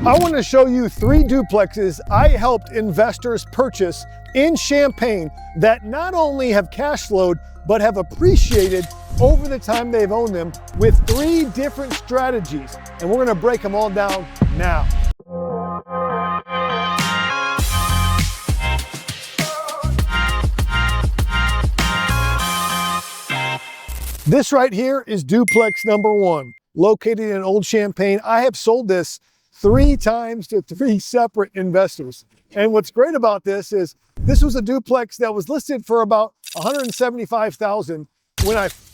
I want to show you 3 duplexes I helped investors purchase in Champaign that not only have cash flowed, but have appreciated over the time they've owned them with 3 different strategies. And we're going to break them all down now. This right here is duplex number 1, located in Old Champaign. I have sold this 3 times to 3 separate investors. And what's great about this is this was a duplex that was listed for about $175,000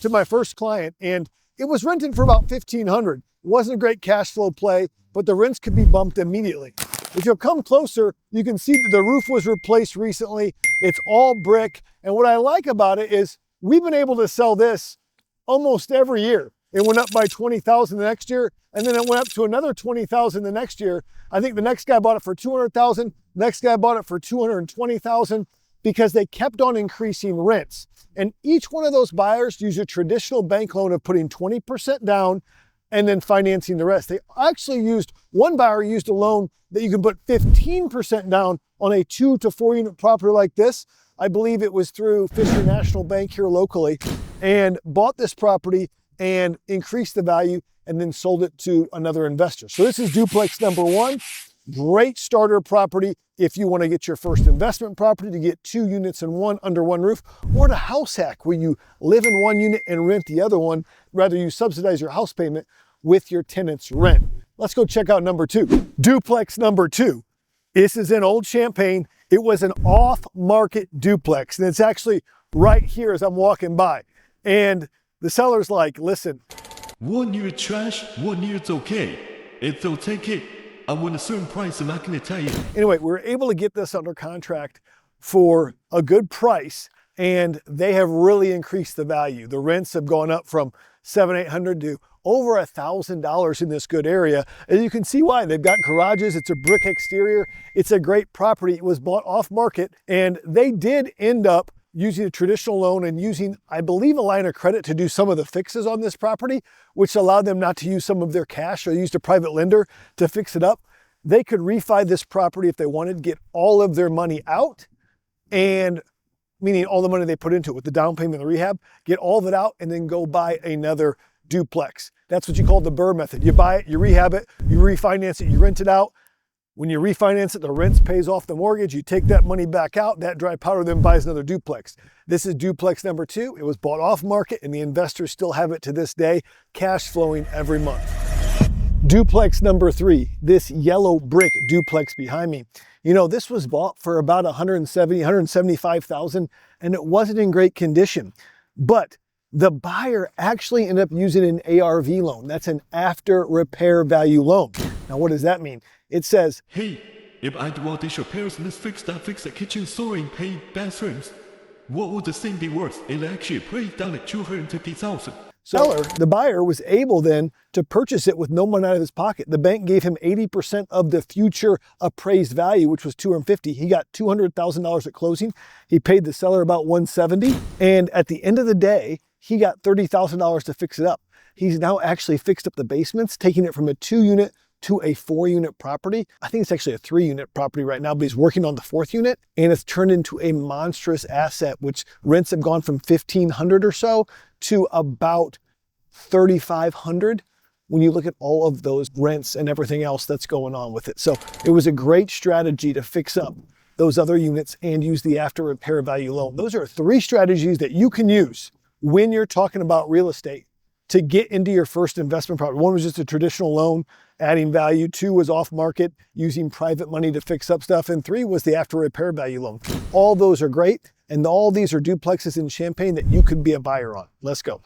to my first client, and it was rented for about $1,500. It wasn't a great cash flow play, but the rents could be bumped immediately. If you'll come closer, you can see that the roof was replaced recently. It's all brick. And what I like about it is we've been able to sell this almost every year. It went up by $20,000 the next year, and then it went up to another $20,000 the next year. I think the next guy bought it for $200,000. Next guy bought it for $220,000 because they kept on increasing rents. And each one of those buyers used a traditional bank loan of putting 20% down and then financing the rest. They actually one buyer used a loan that you can put 15% down on a 2 to 4 unit property like this. I believe it was through Fisher National Bank here locally, and bought this property and increased the value and then sold it to another investor. So this is duplex number 1. Great starter property if you want to get your first investment property to get 2 units under one roof, or the house hack where you live in one unit and rent the other one. Rather, you subsidize your house payment with your tenant's rent. Let's go check out number 2. Duplex number 2. This is in Old Champaign. It was an off-market duplex, and it's actually right here as I'm walking by. And the seller's like, listen. 1 year trash, 1 year it's okay. If they'll take it, I want a certain price, I'm not gonna tell you. Anyway, we were able to get this under contract for a good price, and they have really increased the value. The rents have gone up from $700-800 to over $1,000 in this good area. And you can see why. They've got garages, it's a brick exterior, it's a great property. It was bought off market, and they did end up using a traditional loan and using, I believe, a line of credit to do some of the fixes on this property, which allowed them not to use some of their cash or used a private lender to fix it up. They could refi this property if they wanted, get all of their money out, and meaning all the money they put into it with the down payment and the rehab, get all of it out and then go buy another duplex. That's what you call the Burr method. You buy it, you rehab it, you refinance it, you rent it out. When you refinance it, the rent pays off the mortgage, you take that money back out, that dry powder then buys another duplex. This is duplex number 2. It was bought off market, and the investors still have it to this day, cash flowing every month. Duplex number 3, this yellow brick duplex behind me. You know, this was bought for about $175,000, and it wasn't in great condition. But the buyer actually ended up using an ARV loan. That's an after repair value loan. Now, what does that mean? It says, hey, if I do all these repairs, let's fix the kitchen, flooring, paint, bathrooms, what would the thing be worth? It'll actually break down at $250,000. Seller, the buyer, was able then to purchase it with no money out of his pocket. The bank gave him 80% of the future appraised value, which was $250,000. He got $200,000 at closing. He paid the seller about $170,000. And at the end of the day, he got $30,000 to fix it up. He's now actually fixed up the basements, taking it from a 2-unit to a 4-unit property. I think it's actually a 3-unit property right now, but he's working on the 4th unit, and it's turned into a monstrous asset, which rents have gone from $1,500 or so to about $3,500 when you look at all of those rents and everything else that's going on with it. So it was a great strategy to fix up those other units and use the after repair value loan. Those are 3 strategies that you can use when you're talking about real estate to get into your first investment property. 1 was just a traditional loan, adding value. 2 was off market, using private money to fix up stuff. And 3 was the after repair value loan. All those are great. And all these are duplexes in Champaign that you could be a buyer on. Let's go.